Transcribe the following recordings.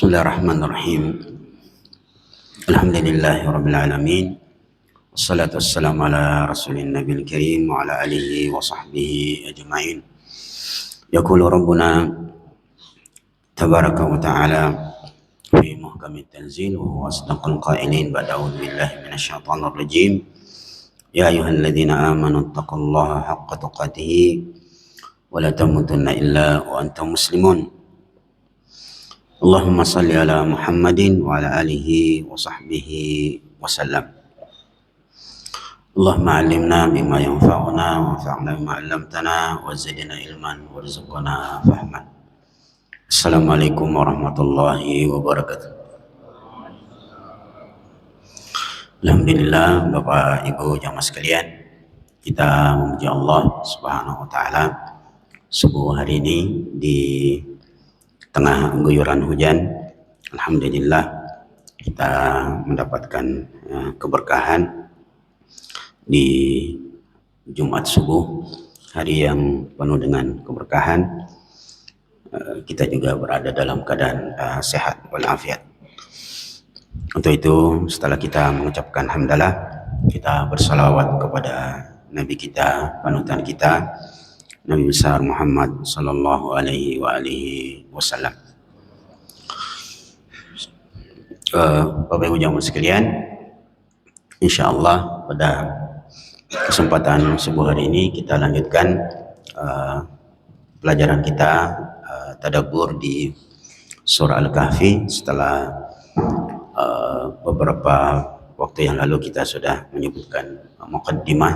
Bismillahirrahmanirrahim. Alhamdulillahirrabbilalamin. Wassalatu wassalamu ala rasulin nabil karim wa ala alihi wa sahbihi ajma'in. Yaqulu Rabbuna tabaraka wa ta'ala fi muhkamit tanzil wa huwa asdaqul qailin ba'da a'udzu billahi minasyaitonir rajim. Ya ayyuhalladzina amanu taqullaha haqqa tuqatih wa la tamutunna illa wa antum muslimun. Allahumma salli ala Muhammadin wa ala alihi wa sahbihi wa sallam. Allahumma alimna mimma yanfa'una wa anfa'na bima 'allamtana wa zidna ilman warzuqna fahman. Assalamualaikum warahmatullahi wabarakatuh. Alhamdulillah, Bapak Ibu jamaah sekalian, kita memuji Allah Subhanahu wa taala subuh hari ini di tengah guyuran hujan. Alhamdulillah kita mendapatkan keberkahan di Jumat subuh, hari yang penuh dengan keberkahan. Kita juga berada dalam keadaan sehat walafiat. Untuk itu, setelah kita mengucapkan hamdalah, kita bersalawat kepada Nabi kita, panutan kita, Nabi besar Muhammad sallallahu alaihi wasallam. Bapak Ibu jamaah sekalian, insyaallah pada kesempatan subuh hari ini kita lanjutkan pelajaran kita tadabbur di surah Al-Kahfi. Setelah beberapa waktu yang lalu kita sudah menyebutkan muqaddimah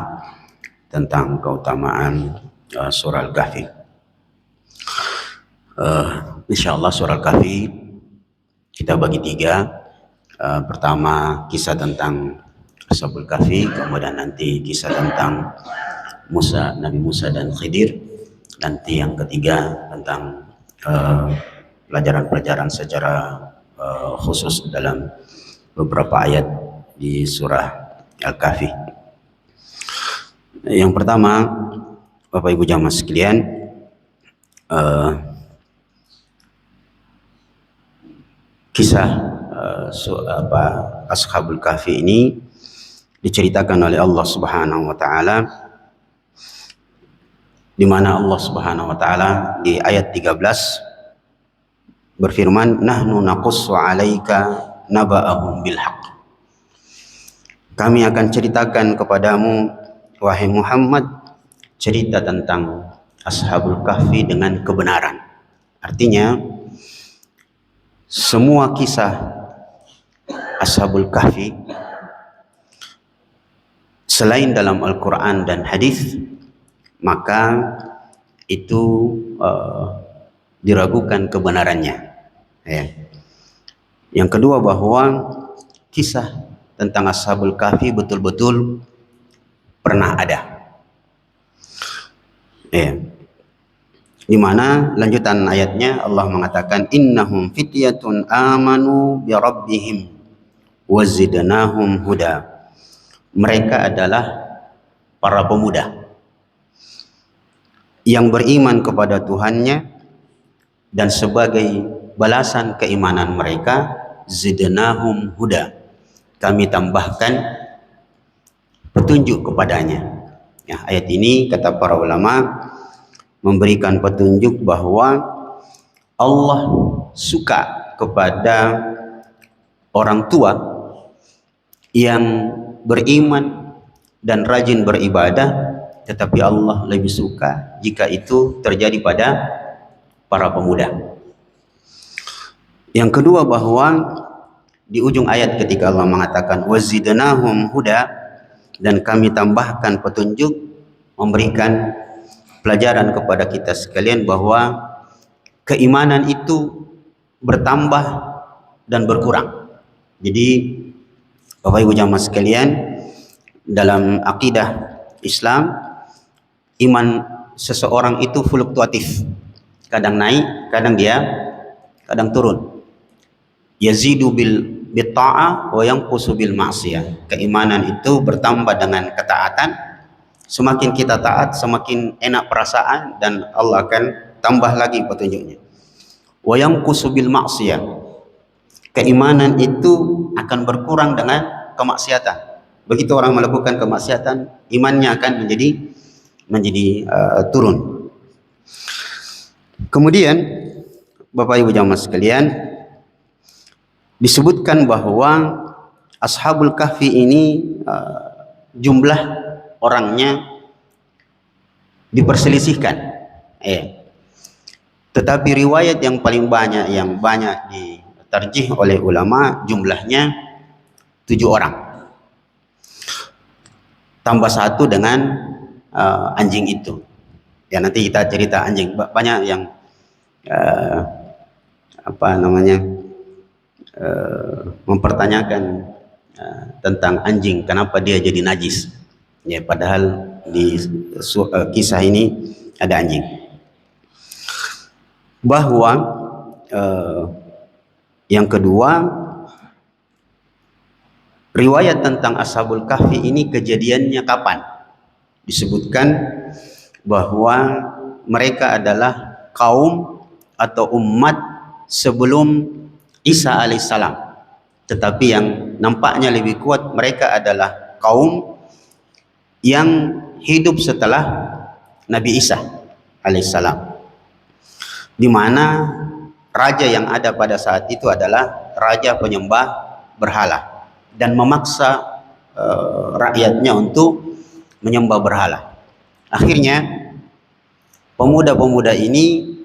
tentang keutamaan surah Al-Kahfi. Insyaallah surah Al-Kahfi kita bagi tiga. Pertama kisah tentang Ashabul Kahfi, kemudian nanti kisah tentang Nabi Musa dan Khidir, nanti yang ketiga tentang pelajaran-pelajaran secara khusus dalam beberapa ayat di surah Al-Kahfi. Yang pertama, Bapak Ibu jamaah sekalian, kisah Ashabul Kahfi ini diceritakan oleh Allah Subhanahu wa taala, di mana Allah Subhanahu wa taala di ayat 13 berfirman, nahnu naqussu 'alaika naba'ahum bil haqq. Kami akan ceritakan kepadamu wahai Muhammad cerita tentang Ashabul Kahfi dengan kebenaran. Artinya semua kisah Ashabul Kahfi selain dalam Al-Quran dan hadis, maka itu diragukan kebenarannya. Ya. Yang kedua, bahwa kisah tentang Ashabul Kahfi betul-betul pernah ada. Ya. Di mana lanjutan ayatnya Allah mengatakan, innahum fityatun amanu bi rabbihim wazidnahum huda. Mereka adalah para pemuda yang beriman kepada Tuhannya, dan sebagai balasan keimanan mereka, zidnahum huda, kami tambahkan petunjuk kepadanya. Ya, ayat ini kata para ulama memberikan petunjuk bahwa Allah suka kepada orang tua yang beriman dan rajin beribadah, tetapi Allah lebih suka jika itu terjadi pada para pemuda. Yang kedua, bahwa di ujung ayat ketika Allah mengatakan wazidnahum huda, dan kami tambahkan petunjuk, memberikan pelajaran kepada kita sekalian bahwa keimanan itu bertambah dan berkurang. Jadi Bapak Ibu jamaah sekalian, dalam akidah Islam, iman seseorang itu fluktuatif, kadang naik, kadang turun. Yazidu bil ta'ah wa yanqusu bil ma'siyah. Keimanan itu bertambah dengan ketaatan. Semakin kita taat, semakin enak perasaan, dan Allah akan tambah lagi petunjuknya. Wa yanqusu bil ma'siyah. keimanan itu akan berkurang dengan kemaksiatan. Begitu orang melakukan kemaksiatan, imannya akan menjadi turun. Kemudian Bapak Ibu jamaah sekalian, disebutkan bahwa Ashabul Kahfi ini jumlah orangnya diperselisihkan. Tetapi riwayat yang paling banyak, yang banyak diterjih oleh ulama, jumlahnya 7 orang. Tambah 1 dengan anjing itu. Ya nanti kita cerita anjing. Banyak yang mempertanyakan tentang anjing, kenapa dia jadi najis. Ya, padahal di kisah ini ada anjing. Bahwa yang kedua, riwayat tentang Ashabul Kahfi ini kejadiannya kapan? Disebutkan bahwa mereka adalah kaum atau umat sebelum Isa alaihissalam. Tetapi yang nampaknya lebih kuat, mereka adalah kaum yang hidup setelah Nabi Isa alaihissalam, di mana raja yang ada pada saat itu adalah raja penyembah berhala dan memaksa rakyatnya untuk menyembah berhala. Akhirnya pemuda-pemuda ini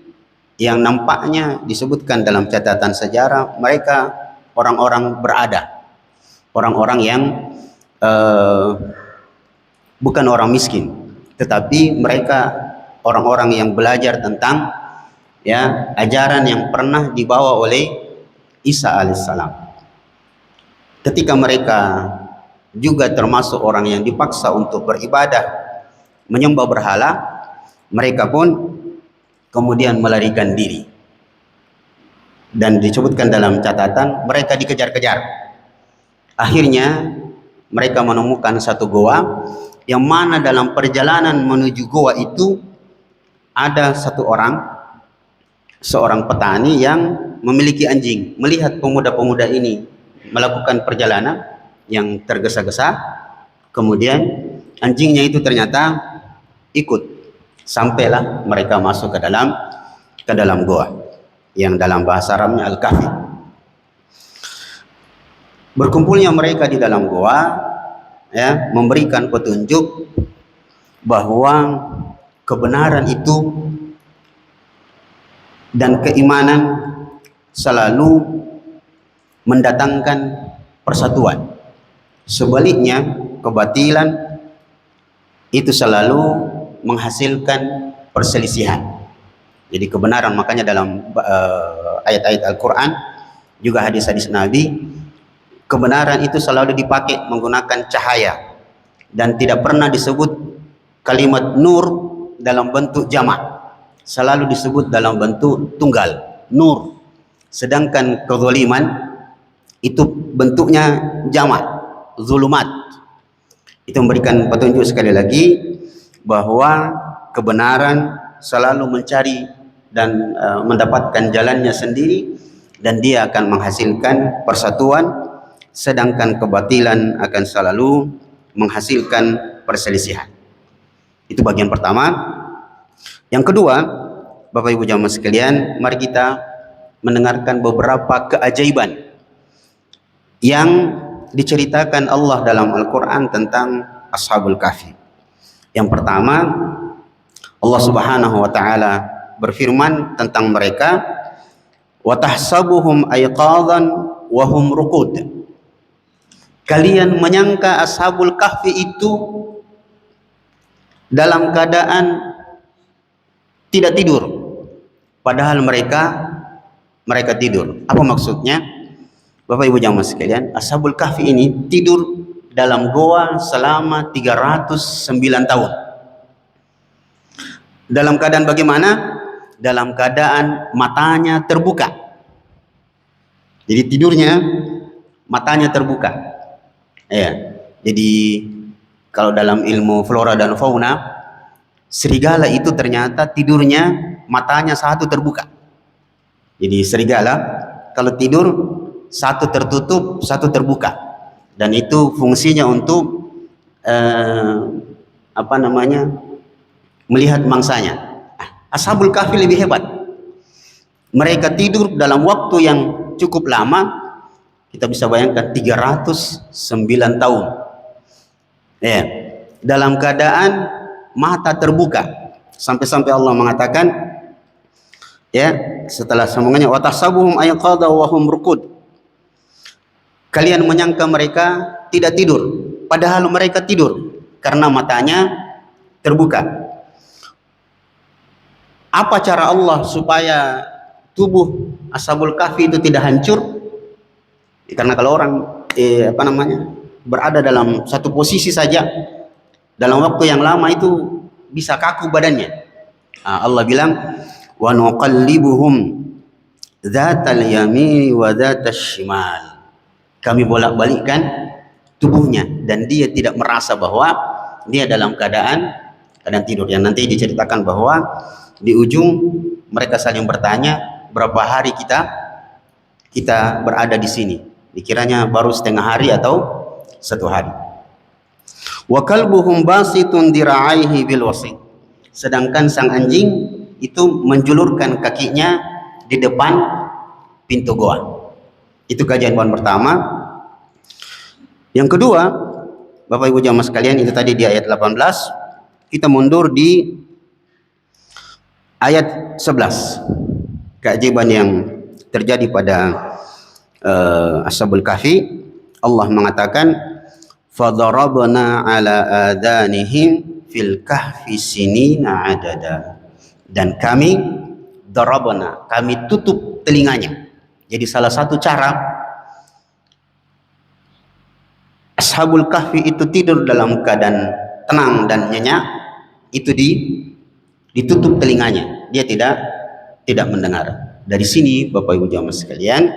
yang nampaknya disebutkan dalam catatan sejarah, mereka orang-orang berada, orang-orang yang bukan orang miskin, tetapi mereka orang-orang yang belajar tentang ajaran yang pernah dibawa oleh Isa alaihissalam. Ketika mereka juga termasuk orang yang dipaksa untuk beribadah menyembah berhala, mereka pun kemudian melarikan diri. Dan disebutkan dalam catatan mereka dikejar-kejar. Akhirnya mereka menemukan satu goa, yang mana dalam perjalanan menuju goa itu ada seorang petani yang memiliki anjing. Melihat pemuda-pemuda ini melakukan perjalanan yang tergesa-gesa, kemudian anjingnya itu ternyata ikut, sampailah mereka masuk ke dalam goa yang dalam bahasa Arabnya Al-Kahfi. Berkumpulnya mereka di dalam goa memberikan petunjuk bahwa kebenaran itu dan keimanan selalu mendatangkan persatuan. Sebaliknya, kebatilan itu selalu menghasilkan perselisihan. Jadi kebenaran, makanya dalam ayat-ayat Al-Quran, juga hadis-hadis Nabi, kebenaran itu selalu dipakai menggunakan cahaya, dan tidak pernah disebut kalimat nur dalam bentuk jamak, selalu disebut dalam bentuk tunggal, nur. Sedangkan kezaliman itu bentuknya jamak, zulumat. Itu memberikan petunjuk sekali lagi bahwa kebenaran selalu mencari dan mendapatkan jalannya sendiri, dan dia akan menghasilkan persatuan, sedangkan kebatilan akan selalu menghasilkan perselisihan. Itu bagian pertama. Yang kedua, Bapak Ibu jamaah sekalian, mari kita mendengarkan beberapa keajaiban yang diceritakan Allah dalam Al-Quran tentang Ashabul Kahfi. Yang pertama, Allah Subhanahu wa taala berfirman tentang mereka, wa tahsabuhum ayqadhan wa hum ruqud. Kalian menyangka Ashabul Kahfi itu dalam keadaan tidak tidur, padahal mereka tidur. Apa maksudnya? Bapak Ibu jamaah sekalian, Ashabul Kahfi ini tidur dalam goa selama 309 tahun. Dalam keadaan bagaimana? Dalam keadaan matanya terbuka. Jadi tidurnya matanya terbuka. Jadi kalau dalam ilmu flora dan fauna, serigala itu ternyata tidurnya matanya satu terbuka. Jadi serigala kalau tidur satu tertutup, satu terbuka, dan itu fungsinya untuk melihat mangsanya. Ashabul Kahfi lebih hebat. Mereka tidur dalam waktu yang cukup lama. Kita bisa bayangkan 309 tahun. Ya, dalam keadaan mata terbuka. Sampai-sampai Allah mengatakan, ya, setelah sambungannya, wa tahsabuhum ayqadha wa hum ruqud. Kalian menyangka mereka tidak tidur, padahal mereka tidur karena matanya terbuka. Apa cara Allah supaya tubuh Ashabul Kahfi itu tidak hancur? Karena kalau orang berada dalam satu posisi saja dalam waktu yang lama itu bisa kaku badannya. Allah bilang, wa nuqallibuhum dzatal yamin wa dzatas shimal. Kami bolak-balikkan tubuhnya dan dia tidak merasa bahwa dia dalam keadaan tidur. Yang nanti diceritakan bahwa di ujung mereka saling bertanya, berapa hari kita berada di sini? Dikiranya baru setengah hari atau satu hari. Wa kalbuhum basitun dira'aihi bil wasit. Sedangkan sang anjing itu menjulurkan kakinya di depan pintu goa. Itu kajian poin pertama. Yang kedua, Bapak Ibu jamaah sekalian, itu tadi di ayat 18. Kita mundur di ayat 11. Keajaiban yang terjadi pada Ashabul Kahfi. Allah mengatakan, fadarabna ala adanihim fil kahfi sinina adada. Dan kami darabna, kami tutup telinganya. Jadi salah satu cara Ashabul Kahfi itu tidur dalam keadaan tenang dan nyenyak, itu ditutup telinganya, dia tidak mendengar. Dari sini Bapak Ibu jamaah sekalian,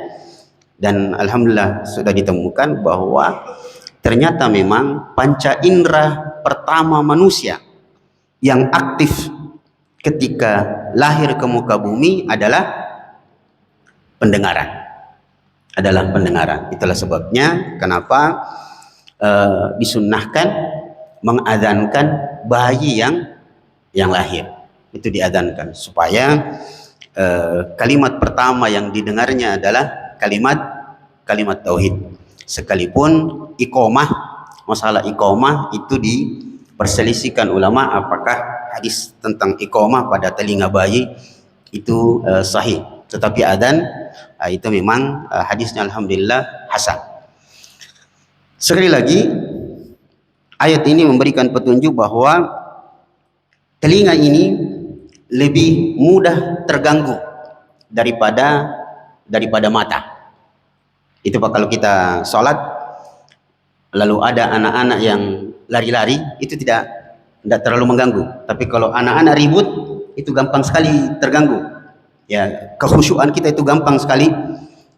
dan alhamdulillah sudah ditemukan bahwa ternyata memang panca indera pertama manusia yang aktif ketika lahir ke muka bumi adalah pendengaran. Itulah sebabnya kenapa disunnahkan mengadzankan bayi yang lahir. Itu diadzankan supaya kalimat pertama yang didengarnya adalah kalimat tauhid. Sekalipun masalah iqamah itu diperselisihkan ulama, apakah hadis tentang iqamah pada telinga bayi itu sahih. Tetapi adzan itu memang hadisnya alhamdulillah hasan. Sekali lagi, ayat ini memberikan petunjuk bahwa telinga ini lebih mudah terganggu daripada mata. Itu Pak, kalau kita sholat lalu ada anak-anak yang lari-lari, itu tidak terlalu mengganggu. Tapi kalau anak-anak ribut, itu gampang sekali terganggu. Ya, kekhusyuan kita itu gampang sekali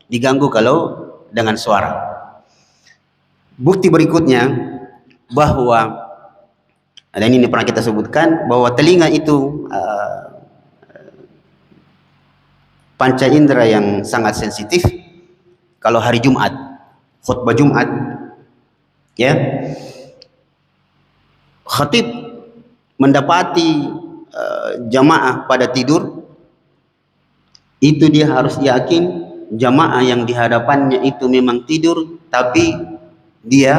diganggu kalau dengan suara. Bukti berikutnya bahwa, dan ini pernah kita sebutkan, bahwa telinga itu panca indera yang sangat sensitif. Kalau hari Jumat, khutbah Jumat, ya, khatib mendapati jamaah pada tidur, itu dia harus yakin jamaah yang di hadapannya itu memang tidur, tapi dia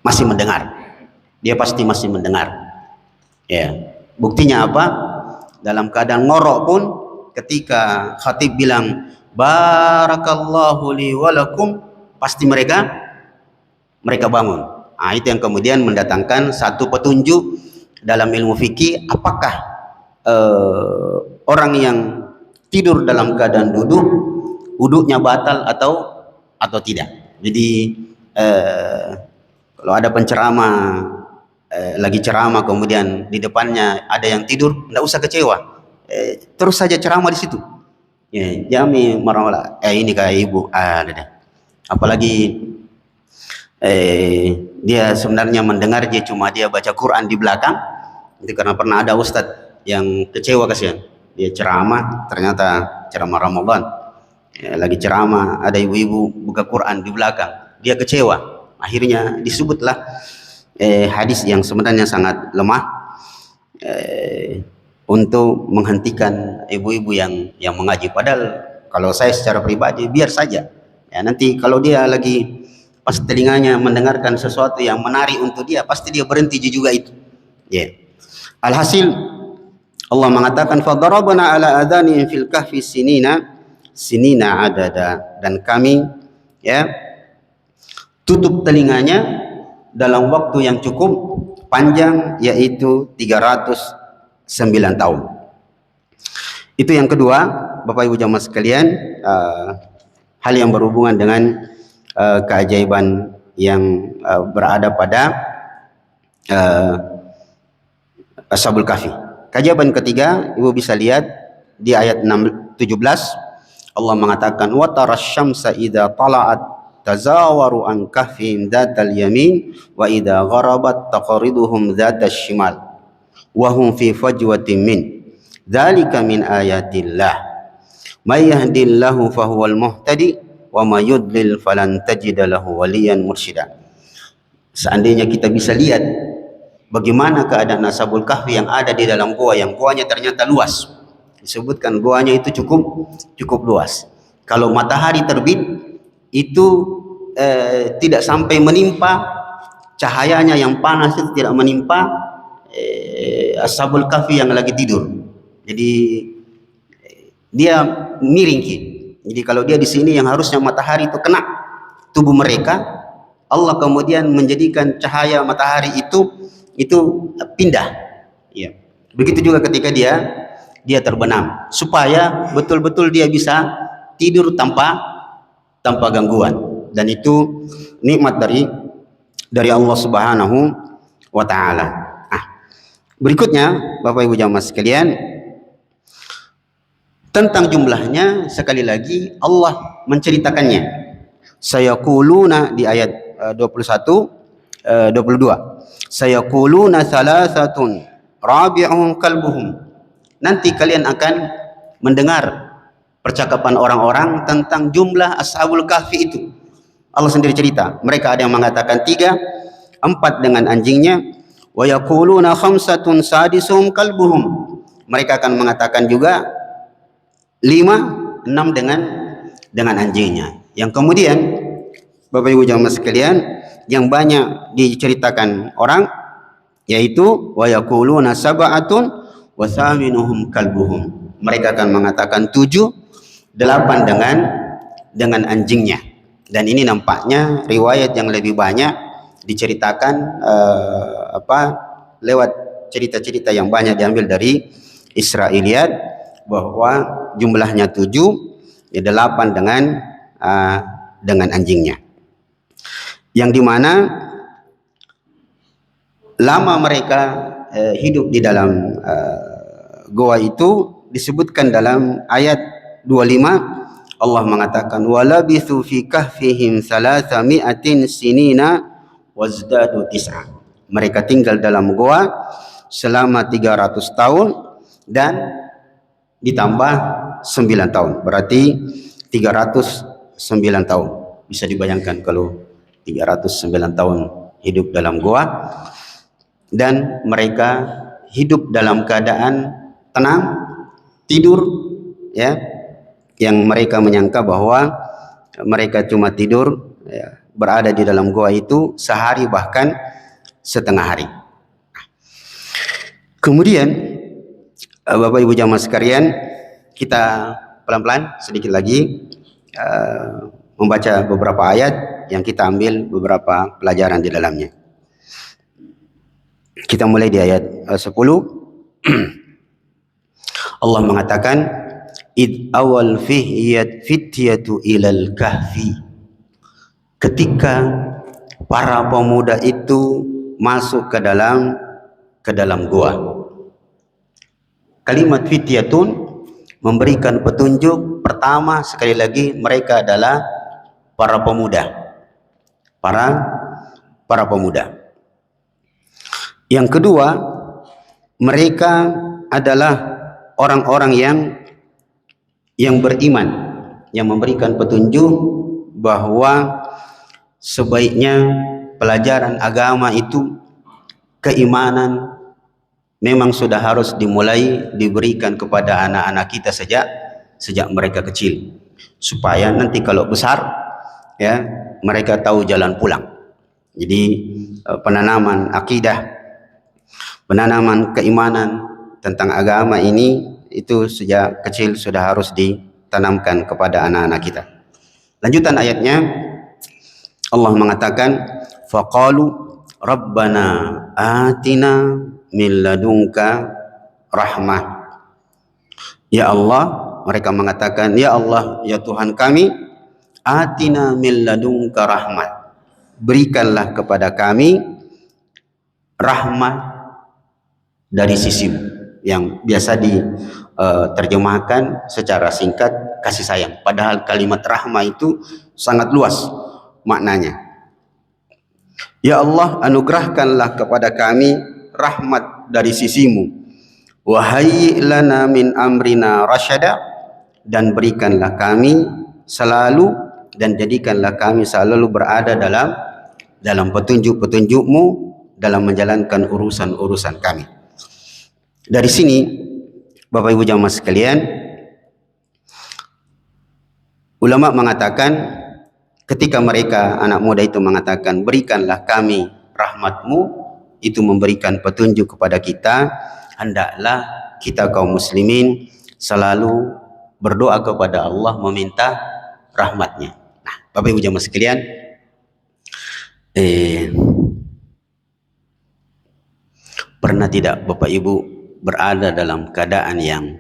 masih mendengar. Dia pasti masih mendengar. Ya, buktinya apa? Dalam keadaan ngorok pun, ketika khatib bilang barakallahu li walakum, pasti mereka bangun. Nah, itu yang kemudian mendatangkan satu petunjuk dalam ilmu fikih, apakah orang yang tidur dalam keadaan duduk, wuduknya batal atau tidak. Jadi kalau ada penceramah lagi ceramah, kemudian di depannya ada yang tidur, tidak usah kecewa, terus saja ceramah di situ. Ya, jami marah ini kayak ibu, apalagi dia sebenarnya mendengar, dia baca Quran di belakang. Itu karena pernah ada ustadz yang kecewa, kasihan, dia ceramah, ternyata ceramah Ramadan, Ya, lagi ceramah, ada ibu-ibu buka Quran di belakang, dia kecewa. Akhirnya disebutlah hadis yang sebenarnya sangat lemah untuk menghentikan ibu-ibu yang mengaji. Padahal kalau saya secara pribadi biar saja. Ya, nanti kalau dia lagi pas telinganya mendengarkan sesuatu yang menarik untuk dia, pasti dia berhenti juga itu. Ya. Alhasil Allah mengatakan fadarabna ala adhanihim fil kahfi sinina adada, dan kami ya tutup telinganya dalam waktu yang cukup panjang, yaitu 309 tahun. Itu yang kedua, Bapak Ibu jamaah sekalian, hal yang berhubungan dengan keajaiban yang berada pada Ashabul Kahfi. Keajaiban ketiga, Ibu bisa lihat di ayat 17, Allah mengatakan wa tarasyamsa idza tala'at tazawaru an kahfihim dzatal yamin wa idza gharabat taqriduhum dzatal shimal wa hum fi fajwatin min dzalika min ayatillah may yahdillahu fahuwal muhtadi wa may yudlil falan tajida lahu waliyan mursyida. Seandainya kita bisa lihat bagaimana keadaan Ashabul Kahfi yang ada di dalam goa, yang goanya ternyata luas. Disebutkan goanya itu cukup luas. Kalau matahari terbit itu tidak sampai menimpa, cahayanya yang panas itu tidak menimpa Ashabul Kahfi yang lagi tidur. Jadi dia miring. Jadi kalau dia di sini yang harusnya matahari itu kena tubuh mereka, Allah kemudian menjadikan cahaya matahari itu pindah. Ya. Begitu juga ketika dia terbenam, supaya betul-betul dia bisa tidur tanpa gangguan, dan itu nikmat dari Allah Subhanahu wa taala. Berikutnya Bapak Ibu jamaah sekalian, tentang jumlahnya sekali lagi Allah menceritakannya. Sayaquluna di ayat 22, sayaquluna salasatun rabi'uhum kalbuhum. Nanti kalian akan mendengar percakapan orang-orang tentang jumlah Ashabul Kahfi itu. Allah sendiri cerita, mereka ada yang mengatakan 3, 4 dengan anjingnya, wa yaquluna khamsatun sadisuhum kalbuhum. Mereka akan mengatakan juga 5, 6 dengan anjingnya. Yang kemudian Bapak Ibu jamaah sekalian, yang banyak diceritakan orang yaitu wa yaquluna sab'atun wa thaminuhum kalbuhum. Mereka akan mengatakan 7, 8 dengan anjingnya. Dan ini nampaknya riwayat yang lebih banyak diceritakan lewat cerita-cerita yang banyak diambil dari Israiliyat, bahwa jumlahnya 7, 8 dengan anjingnya. Yang dimana lama mereka hidup di dalam goa itu disebutkan dalam ayat 25. Allah mengatakan walabithu fi kahfihim 300 sinina wazdadu 9. Mereka tinggal dalam goa selama 300 tahun dan ditambah 9 tahun, berarti 309 tahun. Bisa dibayangkan kalau 309 tahun hidup dalam goa, dan mereka hidup dalam keadaan tenang, tidur, ya, yang mereka menyangka bahwa mereka cuma tidur, ya, berada di dalam goa itu sehari bahkan setengah hari. Kemudian Bapak Ibu jamaah sekalian, kita pelan-pelan sedikit lagi membaca beberapa ayat yang kita ambil beberapa pelajaran di dalamnya. Kita mulai di ayat 10. Allah mengatakan id awal fityatu ilal kahfi. Ketika para pemuda itu masuk ke dalam gua. Kalimat fityatun memberikan petunjuk pertama, sekali lagi mereka adalah para pemuda. Para pemuda. Yang kedua, mereka adalah orang-orang yang beriman, yang memberikan petunjuk bahwa sebaiknya pelajaran agama itu, keimanan memang sudah harus dimulai diberikan kepada anak-anak kita sejak mereka kecil, supaya nanti kalau besar ya mereka tahu jalan pulang. Jadi penanaman akidah, penanaman keimanan tentang agama ini itu sejak kecil sudah harus ditanamkan kepada anak-anak kita. Lanjutan ayatnya, Allah mengatakan, faqalu rabbana atina min ladunka rahmah. Ya Allah, mereka mengatakan, ya Allah, ya Tuhan kami, atina min ladunka rahmah, berikanlah kepada kami rahmat dari sisimu, yang biasa diterjemahkan secara singkat kasih sayang, padahal kalimat rahmah itu sangat luas maknanya. Ya Allah, anugerahkanlah kepada kami rahmat dari sisimu, wahai lana min amrina rasyada, dan berikanlah kami selalu dan jadikanlah kami selalu berada dalam petunjuk-petunjukmu dalam menjalankan urusan-urusan kami. Dari sini Bapak Ibu jamaah sekalian, ulama mengatakan ketika mereka anak muda itu mengatakan berikanlah kami rahmatmu, itu memberikan petunjuk kepada kita, hendaklah kita kaum muslimin selalu berdoa kepada Allah meminta rahmatnya. Nah, Bapak Ibu jamaah sekalian, pernah tidak Bapak Ibu berada dalam keadaan yang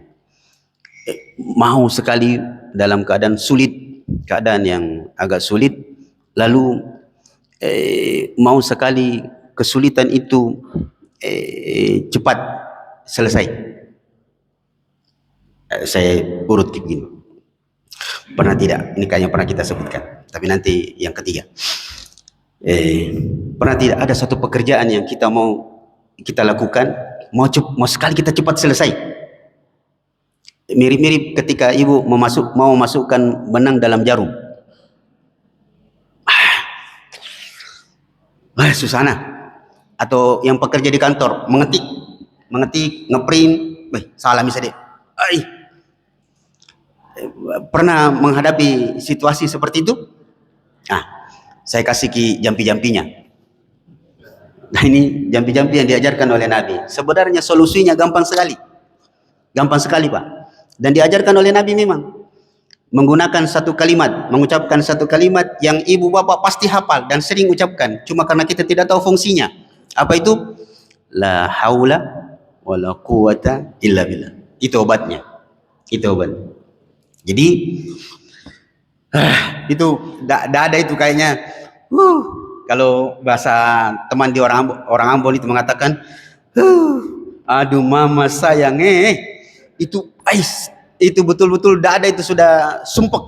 mau sekali, dalam keadaan sulit, keadaan yang agak sulit, lalu mau sekali kesulitan itu cepat selesai? Saya urut begini. Pernah tidak? Ini kayaknya pernah kita sebutkan, tapi nanti yang ketiga. Pernah tidak ada satu pekerjaan yang kita lakukan, mau sekali kita cepat selesai? Mirip-mirip ketika ibu mau memasukkan benang dalam jarum. Susana. Atau yang pekerja di kantor mengetik, ngeprint, salah misalnya. Pernah menghadapi situasi seperti itu? Saya kasih jampi-jampinya. Nah, ini jampi-jampi yang diajarkan oleh Nabi. Sebenarnya solusinya gampang sekali. Gampang sekali, Pak. Dan diajarkan oleh Nabi memang. Menggunakan satu kalimat, mengucapkan satu kalimat yang ibu bapak pasti hafal dan sering ucapkan. Cuma karena kita tidak tahu fungsinya. Apa itu? La haula wala quwata illa billah. Itu obatnya. Itu obatnya. Jadi, itu ada itu kayaknya. Kalau bahasa teman di orang Ambon itu mengatakan, aduh mama sayang, itu betul-betul dada itu sudah sumpek.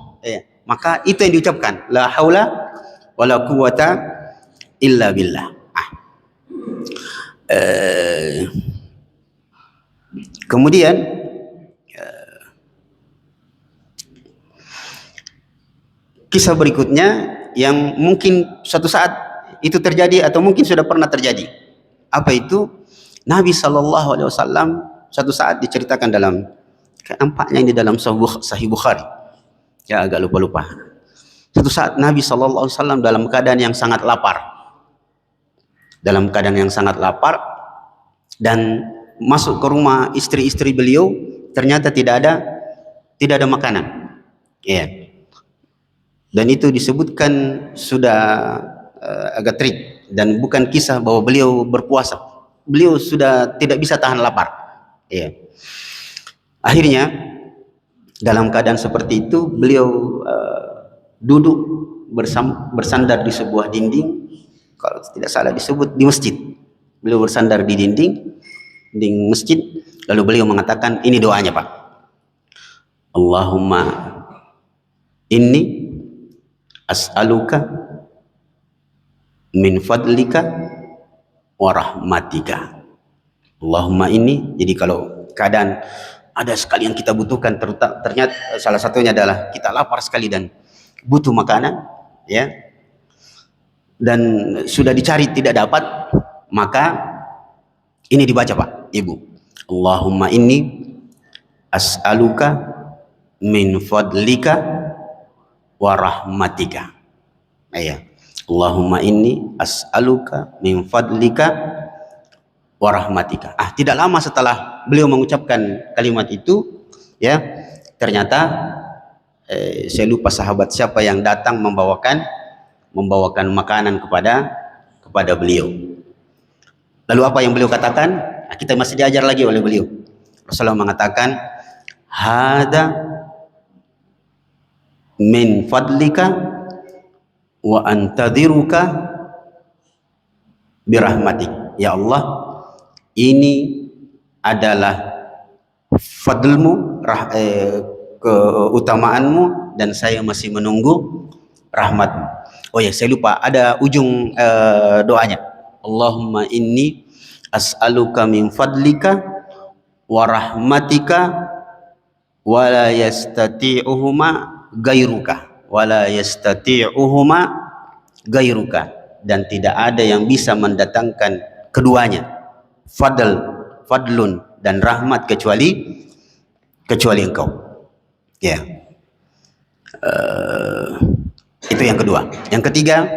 Maka itu yang diucapkan, la haula wala quwata illa billah. Kemudian kisah berikutnya yang mungkin suatu saat itu terjadi atau mungkin sudah pernah terjadi. Apa itu? Nabi SAW suatu saat diceritakan dalam, nampaknya ini dalam Sahih Bukhari. Ya, agak lupa-lupa. Suatu saat Nabi SAW dalam keadaan yang sangat lapar. Dalam keadaan yang sangat lapar, dan masuk ke rumah istri-istri beliau, ternyata tidak ada makanan. Ya. Dan itu disebutkan sudah agak trik, dan bukan kisah bahwa beliau berpuasa. Beliau sudah tidak bisa tahan lapar. Ya. Akhirnya dalam keadaan seperti itu beliau duduk bersandar di sebuah dinding, kalau tidak salah disebut di masjid. Beliau bersandar di dinding masjid, lalu beliau mengatakan, ini doanya, Pak. Allahumma inni as'aluka min fadlika wa rahmatika. Allahumma inni, jadi kalau keadaan ada sekali yang kita butuhkan, ternyata salah satunya adalah kita lapar sekali dan butuh makanan, ya, dan sudah dicari tidak dapat, maka ini dibaca Pak Ibu, Allahumma inni as'aluka min fadlika wa rahmatika. Ya, Allahumma inni as'aluka min fadlika wa rahmatika. Tidak lama setelah beliau mengucapkan kalimat itu, ya, ternyata saya lupa sahabat siapa yang datang membawakan makanan kepada beliau. Lalu apa yang beliau katakan? Kita masih diajar lagi oleh beliau. Rasulullah mengatakan, hada min fadlika wa antadhiruka birahmatik. Ya Allah, ini adalah fadlmu, keutamaanmu, dan saya masih menunggu rahmatmu. Oh ya, saya lupa, ada ujung doanya. Allahumma inni as'aluka min fadlika wa rahmatika wa la yastati'uhuma gairuka, dan tidak ada yang bisa mendatangkan keduanya, fadlun dan rahmat, kecuali engkau. Ya, itu yang kedua. Yang ketiga,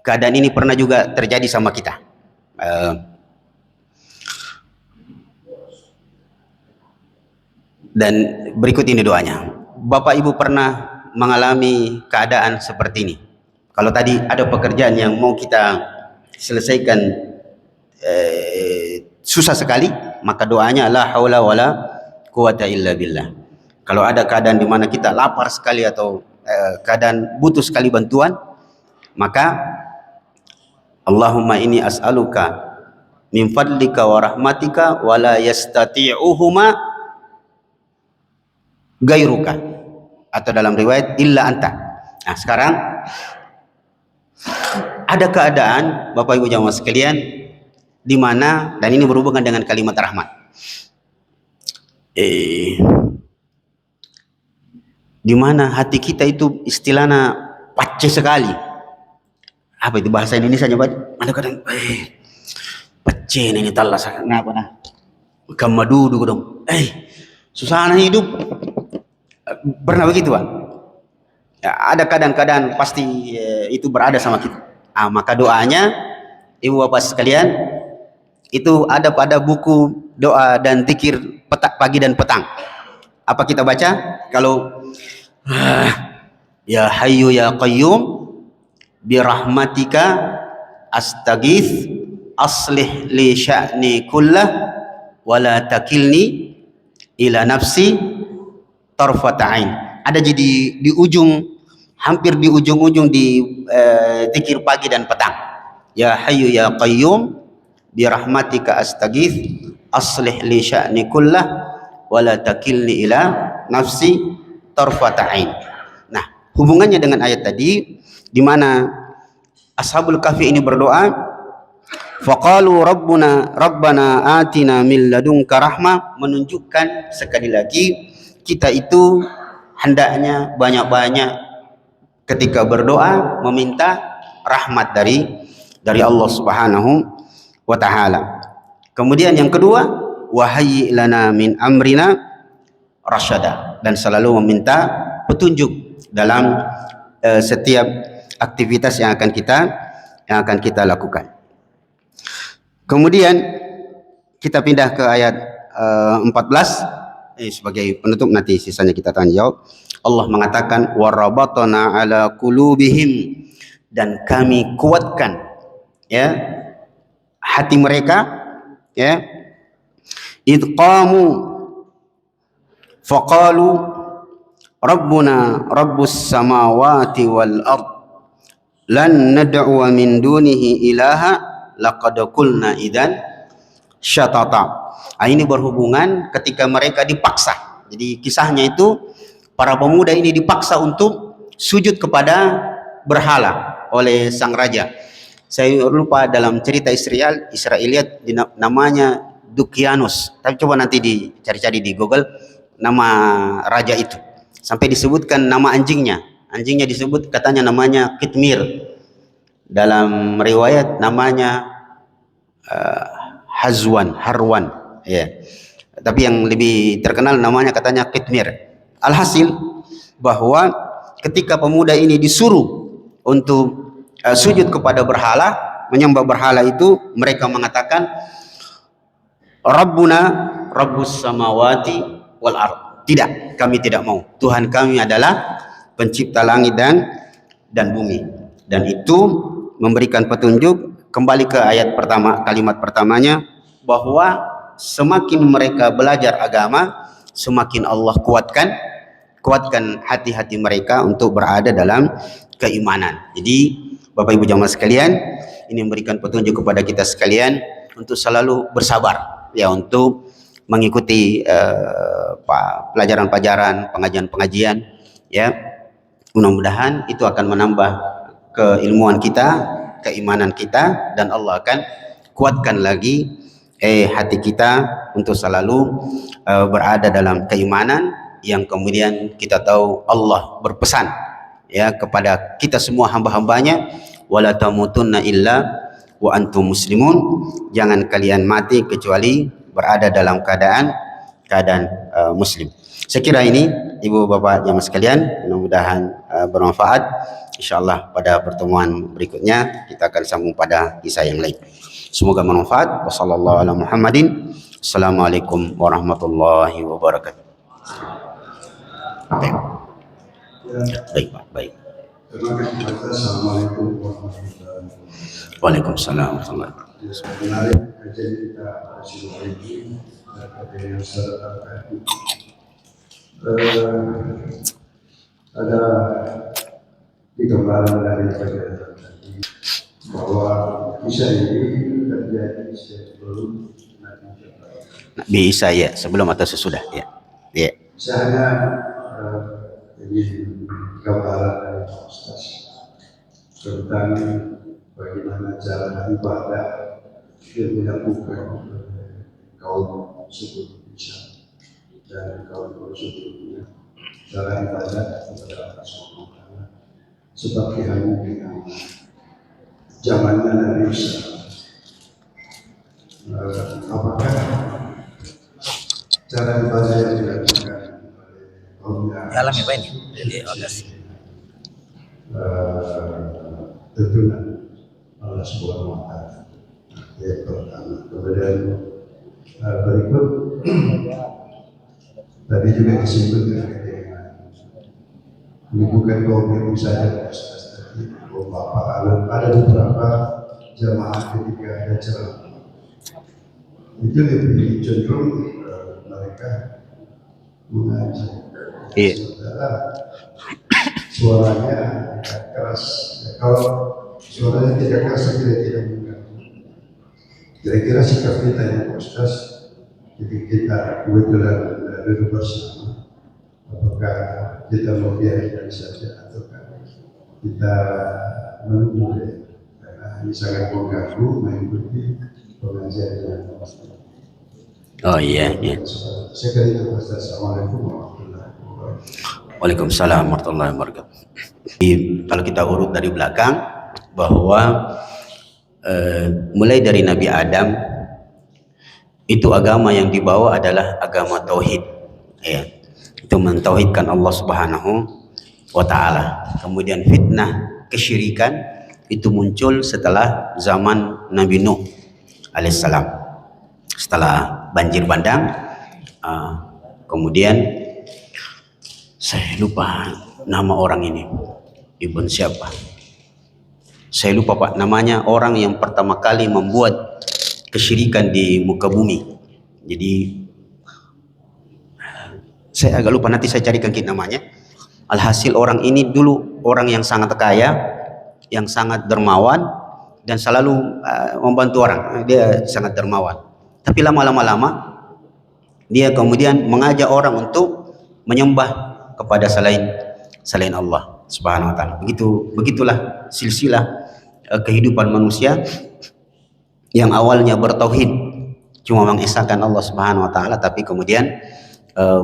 keadaan ini pernah juga terjadi sama kita. Dan berikut ini doanya. Bapak Ibu pernah mengalami keadaan seperti ini. Kalau tadi ada pekerjaan yang mau kita selesaikan susah sekali, maka doanya la haula wala quwata illa billah. Kalau ada keadaan di mana kita lapar sekali atau keadaan butuh sekali bantuan, maka Allahumma inni as'aluka min fadlika wa rahmatika wa la yastati'uhuma gairuka, atau dalam riwayat illa anta. Nah, sekarang ada keadaan Bapak Ibu jamaah sekalian di mana, dan ini berhubungan dengan kalimat rahmat, di mana hati kita itu istilahnya pacce sekali. Apa itu bahasa Indonesia Pak? Ada kadang pacce ini talas ngapa nah kamadudu dong. Susah hidup. Pernah begitu Pak? Ya, ada kadang-kadang pasti itu berada sama kita. Maka doanya Ibu Bapak sekalian itu ada pada buku doa dan zikir pagi dan petang. Apa kita baca? Kalau ya hayyu ya qayyum birahmatika astaghits aslih li sya'ni kullah wala takilni ila nafsi tarfata ain. Ada jadi di ujung, hampir di ujung-ujung di zikir pagi dan petang. Ya hayyu ya qayyum bi rahmatika astaghits aslih li sya'ni kullah wala takilni ila nafsi tarfata ain. Nah, hubungannya dengan ayat tadi di mana Ashabul Kahfi ini berdoa, faqalu rabbana atina min ladunka rahmah, menunjukkan sekali lagi kita itu hendaknya banyak-banyak ketika berdoa meminta rahmat dari Allah Subhanahu wa taala. Kemudian yang kedua, wahayyi lana min amrina rasyada, dan selalu meminta petunjuk dalam setiap aktivitas yang akan kita lakukan. Kemudian kita pindah ke ayat 14. Sebagai penutup, nanti sisanya kita tanya jawab. Allah mengatakan warabatna ala qulubihim, dan kami kuatkan ya hati mereka, ya, idqamu faqalu rabbuna rabbus samawati wal ard lan nad'u min dunihi ilaha laqad qulna idzan syatata. Ini berhubungan ketika mereka dipaksa. Jadi kisahnya itu para pemuda ini dipaksa untuk sujud kepada berhala oleh sang raja. Saya lupa dalam cerita Israiliyat namanya Dukianus. Tapi coba nanti dicari-cari di Google nama raja itu. Sampai disebutkan nama anjingnya. Anjingnya disebut katanya namanya Kitmir. Dalam riwayat namanya Harwan, ya. Tapi yang lebih terkenal namanya katanya Kitmir. Alhasil bahwa ketika pemuda ini disuruh untuk sujud kepada berhala, menyembah berhala itu, mereka mengatakan Rabbuna Rabbus samawati wal ard. Tidak, kami tidak mau. Tuhan kami adalah pencipta langit dan bumi. Dan itu memberikan petunjuk kembali ke ayat pertama, kalimat pertamanya, bahwa semakin mereka belajar agama, semakin Allah kuatkan hati-hati mereka untuk berada dalam keimanan. Jadi Bapak Ibu jamaah sekalian, ini memberikan petunjuk kepada kita sekalian untuk selalu bersabar, ya, untuk mengikuti pelajaran-pelajaran, pengajian-pengajian, ya. Mudah-mudahan itu akan menambah keilmuan kita, keimanan kita, dan Allah akan kuatkan lagi hati kita untuk selalu berada dalam keimanan yang kemudian kita tahu Allah berpesan, ya, kepada kita semua hamba-hambanya, wala tamutunna illa wa antum muslimun, jangan kalian mati kecuali berada dalam keadaan muslim. Saya kira ini Ibu Bapak jamaah sekalian, mudah-mudahan bermanfaat. Insyaallah pada pertemuan berikutnya kita akan sambung pada kisah yang lain. Semoga bermanfaat. Wassallallahu ala Muhammadin. Assalamualaikum warahmatullahi wabarakatuh. Baik, Pak. Baik. Terima kasih. Assalamualaikum warahmatullahi wabarakatuh. Waalaikumsalam warahmatullahi wabarakatuh. Menarik kajian kita pada siang hari ini dari yang saya ada gambaran dari kajian tadi bahwa kisah ini terjadi sebelum Nabi Isa, ya, sebelum atau sesudah, ya. Ya. Saya hanya ingin gambaran dari Pak Ustaz tentang bagaimana cara ibadah yang dilakukan oleh kaum suku Indonesia dan kaum suku cara ibadah kepada Allah Subhanahu wa Ta'ala seperti halnya dengan zamannya Nabi Isa. Apakah cara ibadah yang dilakukan oleh kaum Dalam apa ini? tentunya Allah Subhanahu wa Ta'ala yang pertama. Kemudian berikut tadi juga disebut dengan ini bukan kaum yang saja, ada beberapa jamaah ketika ada ceramah itu lebih cenderung mereka mengaji. Suaranya keras. Kalau suaranya tidak keras, tidak mengganggu. Kira-kira sikap kita yang Ustaz, ketika kita kebetulan duduk bersama, apakah kita membiarkan saja atau kita menunggu, karena ini sangat mengganggu mengikuti pengajian yang Oh iya, iya. Saya kira itu Ustaz. Assalamualaikum warahmatullahi wabarakatuh. Waalaikumsalam warahmatullahi wabarakatuh. Kalau kita urut dari belakang, bahwa mulai dari Nabi Adam itu agama yang dibawa adalah agama tauhid, ya. Itu mentauhidkan Allah Subhanahu wa Ta'ala. Kemudian fitnah kesyirikan itu muncul setelah zaman Nabi Nuh alaihissalam, setelah banjir bandang. Kemudian saya lupa nama orang ini, Ibn siapa, saya lupa Pak namanya, orang yang pertama kali membuat kesyirikan di muka bumi. Jadi saya agak lupa, nanti saya carikan namanya. Alhasil orang ini dulu orang yang sangat kaya, yang sangat dermawan, dan selalu membantu orang. Dia sangat dermawan. Tapi lama-lama dia kemudian mengajak orang untuk menyembah kepada selain Allah Subhanahu wa Ta'ala. Begitulah silsilah kehidupan manusia yang awalnya bertauhid cuma mengesahkan Allah Subhanahu wa taala, tapi kemudian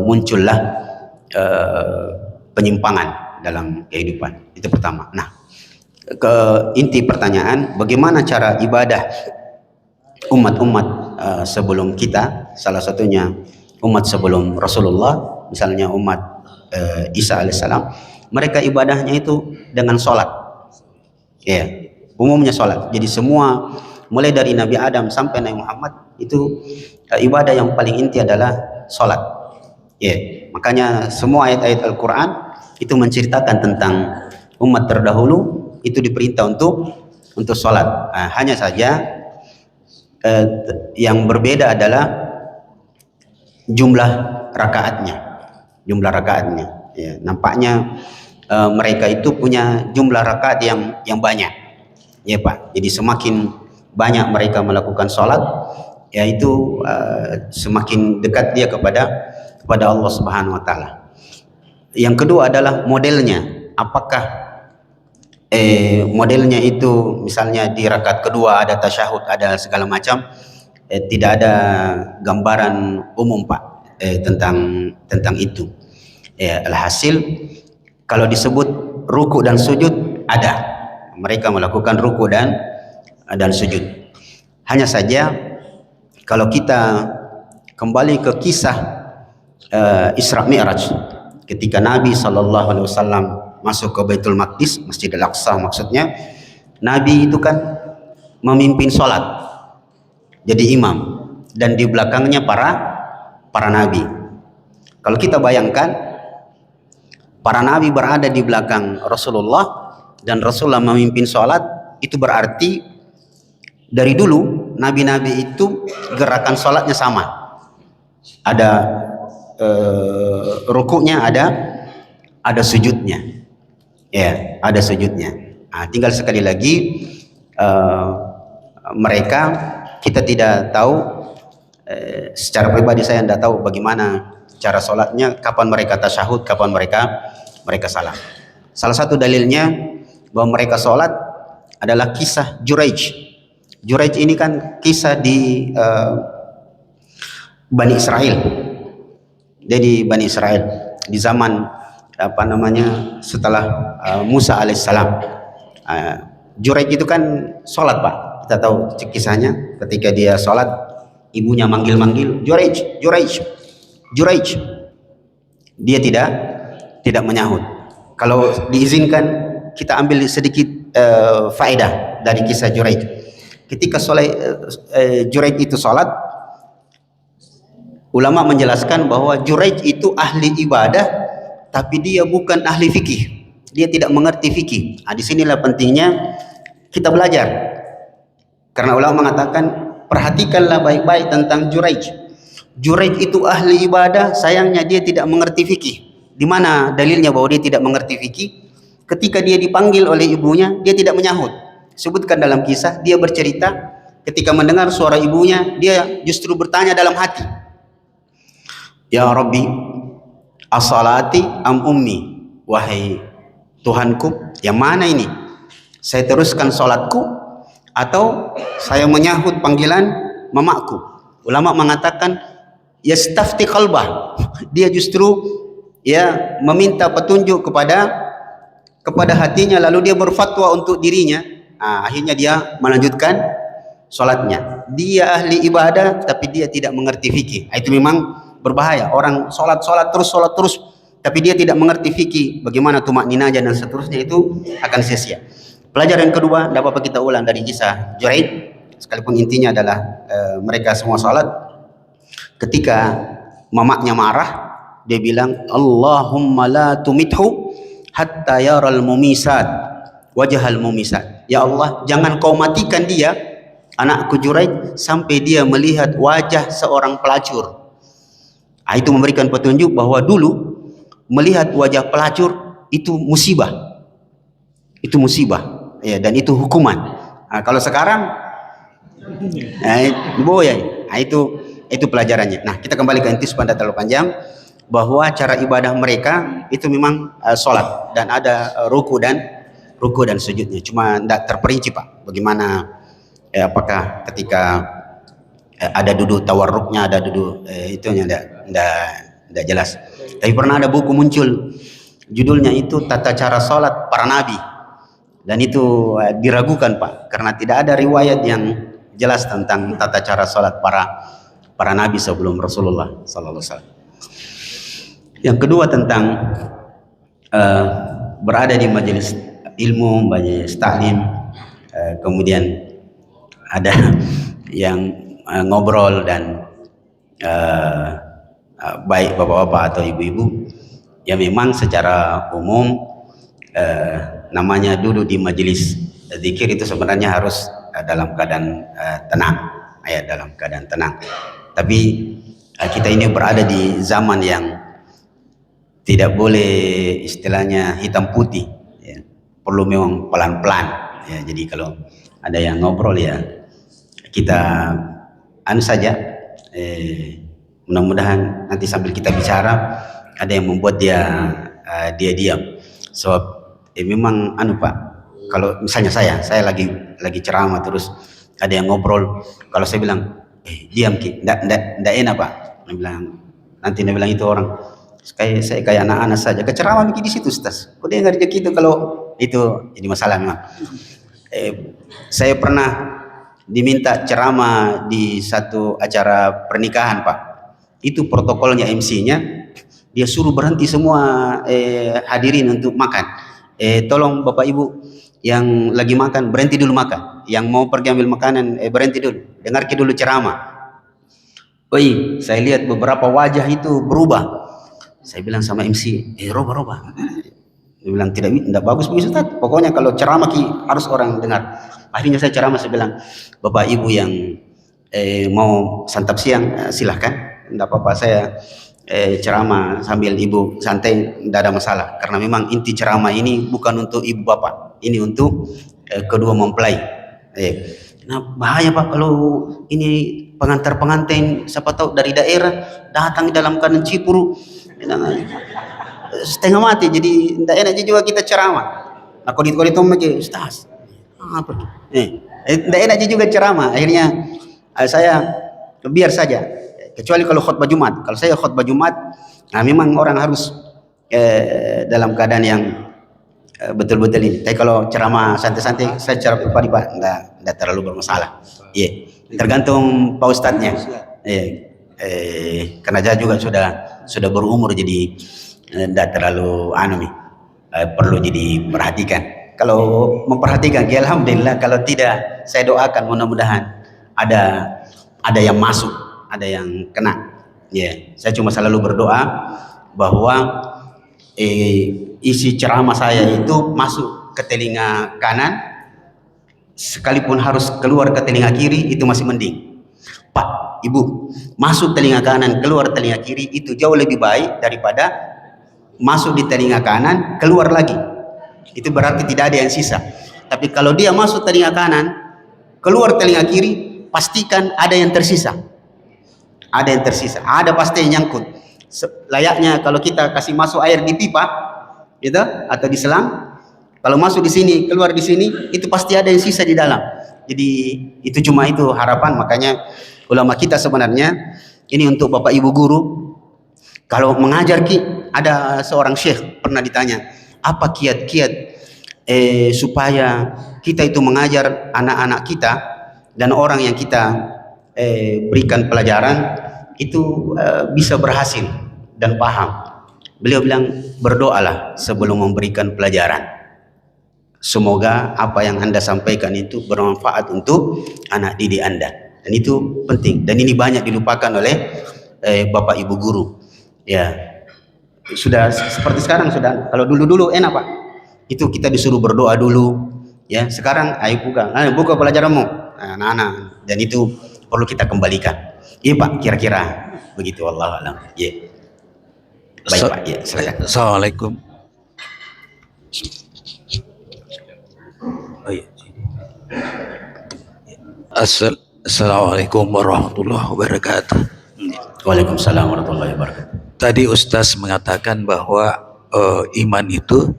muncullah penyimpangan dalam kehidupan. Itu pertama. Nah, ke inti pertanyaan, bagaimana cara ibadah umat-umat sebelum kita, salah satunya umat sebelum Rasulullah, misalnya umat Isa alaihissalam, mereka ibadahnya itu dengan sholat, ya, umumnya sholat. Jadi semua mulai dari Nabi Adam sampai Nabi Muhammad itu ibadah yang paling inti adalah sholat, ya. Makanya semua ayat-ayat Al-Quran itu menceritakan tentang umat terdahulu itu diperintah untuk sholat. Nah, hanya saja yang berbeda adalah jumlah rakaatnya. Ya, nampaknya mereka itu punya jumlah rakaat yang banyak, ya Pak. Jadi semakin banyak mereka melakukan sholat, yaitu semakin dekat dia kepada Allah Subhanahu wa taala. Yang kedua adalah modelnya. Apakah modelnya itu misalnya di rakaat kedua ada tasyahud, ada segala macam, tidak ada gambaran umum Pak tentang itu. Alhasil kalau disebut ruku dan sujud, ada, mereka melakukan ruku dan sujud. Hanya saja kalau kita kembali ke kisah Isra Mi'raj, ketika Nabi SAW masuk ke Baitul Maqdis, Masjidil Aqsa maksudnya, Nabi itu kan memimpin sholat, jadi imam, dan di belakangnya para nabi. Kalau kita bayangkan, para nabi berada di belakang Rasulullah dan Rasulullah memimpin sholat, itu berarti dari dulu nabi-nabi itu gerakan sholatnya sama, ada rukuknya, ada sujudnya, ya, ada sujudnya. Nah, tinggal sekali lagi mereka, kita tidak tahu, secara pribadi saya tidak tahu bagaimana cara sholatnya, kapan mereka tasyahud, kapan mereka salam. Salah satu dalilnya bahwa mereka sholat adalah kisah Juraij. Juraij ini kan kisah di Bani Israel. Jadi Bani Israel di zaman setelah Musa alaihissalam, Juraij itu kan sholat Pak. Kita tahu kisahnya, ketika dia sholat ibunya manggil-manggil, Juraij, Juraij, Juraij, dia tidak menyahut. Kalau diizinkan kita ambil sedikit faedah dari kisah Juraij. Ketika Juraij itu sholat, ulama menjelaskan bahwa Juraij itu ahli ibadah, tapi dia bukan ahli fikih. Dia tidak mengerti fikih. Nah, disinilah pentingnya kita belajar. Karena ulama mengatakan, perhatikanlah baik-baik tentang Juraij. Juraij itu ahli ibadah, sayangnya dia tidak mengerti fikih. Di mana dalilnya bahwa dia tidak mengerti fikih? Ketika dia dipanggil oleh ibunya, dia tidak menyahut. Sebutkan dalam kisah, dia bercerita ketika mendengar suara ibunya, dia justru bertanya dalam hati, Ya Rabbi, as-salati am ummi? Wahai Tuhanku, yang mana ini? Saya teruskan salatku atau saya menyahut panggilan mamaku? Ulama mengatakan yastafti qalbah. Dia justru meminta petunjuk kepada hatinya, lalu dia berfatwa untuk dirinya. Nah, akhirnya dia melanjutkan salatnya. Dia ahli ibadah tapi dia tidak mengerti fikih. Itu memang berbahaya. Orang sholat terus, tapi dia tidak mengerti fikih, bagaimana tumakninah dan seterusnya, itu akan sia-sia. Pelajaran kedua, tidak apa-apa kita ulang dari kisah Juraij, sekalipun intinya adalah mereka semua sholat. Ketika mamaknya marah, dia bilang, Allahumma la tumithu hatta yaral mumisat wajahal mumisat. Ya Allah, jangan kau matikan dia, anakku Juraij, sampai dia melihat wajah seorang pelacur. Itu memberikan petunjuk bahwa dulu melihat wajah pelacur itu musibah, ya, dan itu hukuman. Kalau sekarang boleh. Itu pelajarannya. Nah, kita kembali ke inti supaya tidak terlalu panjang, bahwa cara ibadah mereka itu memang sholat, dan ada ruku dan sujudnya, cuma tidak terperinci Pak. Bagaimana apakah ketika ada duduk tawarruknya, ada duduk itunya enggak jelas. Tapi pernah ada buku muncul, judulnya itu Tata Cara Salat Para Nabi, dan itu diragukan Pak, karena tidak ada riwayat yang jelas tentang tata cara salat para nabi sebelum Rasulullah sallallahu alaihi wasallam. Yang kedua tentang berada di majelis ilmu, majelis taklim, kemudian ada yang ngobrol dan baik bapak-bapak atau ibu-ibu, ya memang secara umum namanya duduk di majelis zikir itu sebenarnya harus dalam keadaan tenang, ya dalam keadaan tenang. Tapi kita ini berada di zaman yang tidak boleh istilahnya hitam putih, ya. Perlu memang pelan-pelan, ya. Jadi kalau ada yang ngobrol ya kita saja, mudah-mudahan nanti sambil kita bicara ada yang membuat dia diam. Sebab memang Pak, kalau misalnya saya lagi ceramah terus ada yang ngobrol, kalau saya bilang diam Ki, ndak enak Pak. Nanti dia bilang itu orang saya kayak anak-anak saja, keceramah bikin di situ Ustaz. Kok dia nggak rejeki itu, kalau itu jadi masalah memang. Saya pernah diminta ceramah di satu acara pernikahan Pak. Itu protokolnya, MC-nya dia suruh berhenti semua hadirin untuk makan. Tolong Bapak Ibu yang lagi makan berhenti dulu makan, yang mau pergi ambil makanan berhenti dulu, dengar dulu ceramah. Oi, saya lihat beberapa wajah itu berubah. Saya bilang sama MC, roba. Dia bilang tidak bagus begitu Ustaz. Pokoknya kalau ceramah harus orang dengar. Akhirnya saya ceramah, saya bilang, Bapak Ibu yang mau santap siang silahkan, tidak apa-apa, saya ceramah sambil ibu santai, tidak ada masalah. Karena memang inti ceramah ini bukan untuk ibu bapak, ini untuk kedua mempelai. Nah bahaya Pak kalau ini pengantin siapa tahu dari daerah datang dalam keadaan cipuru, setengah mati, jadi tidak enak juga kita ceramah. Nah kalau itu Ustaz, tidak enak juga ceramah. Akhirnya saya biar saja, kecuali kalau khutbah Jumat. Kalau saya khutbah Jumat, nah memang orang harus dalam keadaan yang betul-betul ini. Tapi kalau ceramah santai-santai, saya ceramah pribadi Pak, tidak terlalu bermasalah. Iya, tergantung Pak Ustadznya. Karena saya juga sudah berumur, jadi tidak terlalu perlu jadi perhatikan. Kalau memperhatikan, ya alhamdulillah. Kalau tidak, saya doakan mudah-mudahan ada yang masuk, ada yang kena. Saya cuma selalu berdoa bahwa isi ceramah saya itu masuk ke telinga kanan, sekalipun harus keluar ke telinga kiri itu masih mending. Pak, Ibu, masuk telinga kanan, keluar telinga kiri itu jauh lebih baik daripada masuk di telinga kanan, keluar lagi. Itu berarti tidak ada yang sisa. Tapi kalau dia masuk telinga kanan, keluar telinga kiri, pastikan ada yang tersisa. Ada yang tersisa, ada pasti yang nyangkut. Layaknya kalau kita kasih masuk air di pipa, gitu, atau di selang, kalau masuk di sini, keluar di sini, itu pasti ada yang sisa di dalam. Jadi itu cuma itu harapan. Makanya ulama kita sebenarnya ini untuk Bapak Ibu guru, kalau mengajar ada seorang syekh pernah ditanya, apa kiat-kiat supaya kita itu mengajar anak-anak kita dan orang yang kita berikan pelajaran itu bisa berhasil dan paham. Beliau bilang, berdoalah sebelum memberikan pelajaran. Semoga apa yang Anda sampaikan itu bermanfaat untuk anak didik Anda. Dan itu penting. Dan ini banyak dilupakan oleh Bapak Ibu guru. Ya, sudah seperti sekarang sudah. Kalau dulu enak Pak, itu kita disuruh berdoa dulu. Ya, sekarang ayo buka pelajaranmu, anak-anak. Dan itu perlu kita kembalikan. Iya Pak, kira-kira begitu. Wallahu a'lam. Ya. Baik Pak, ya silakan. Assalamualaikum. Oh, iya. Assalamualaikum warahmatullahi wabarakatuh. Waalaikumsalam warahmatullahi wabarakatuh. Tadi Ustaz mengatakan bahwa iman itu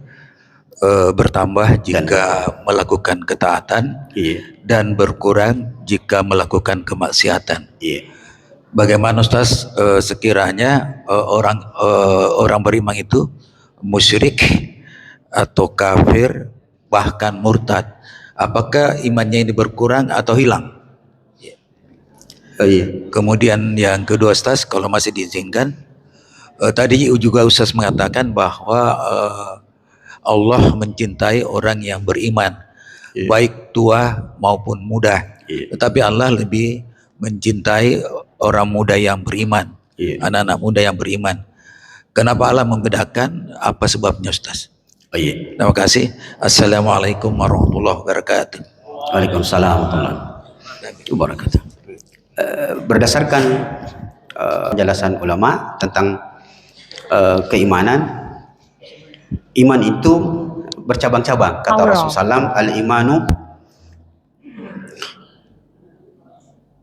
bertambah jika melakukan ketaatan Iya. dan berkurang jika melakukan kemaksiatan. Iya. Bagaimana Ustaz, sekiranya orang beriman itu musyrik atau kafir bahkan murtad, apakah imannya ini berkurang atau hilang? Iya. Kemudian yang kedua Ustaz, kalau masih diizinkan, tadi juga Ustaz mengatakan bahwa Allah mencintai orang yang beriman, Iya. baik tua maupun muda. Iya. Tetapi Allah lebih mencintai orang muda yang beriman, Iya. anak-anak muda yang beriman. Kenapa Allah membedakan? Apa sebabnya Ustaz? Oh, iya. Terima kasih. Assalamualaikum warahmatullahi wabarakatuh. Waalaikumsalam warahmatullahi wabarakatuh. Berdasarkan penjelasan ulama tentang keimanan, iman itu bercabang-cabang. Kata Rasulullah SAW, al-imanu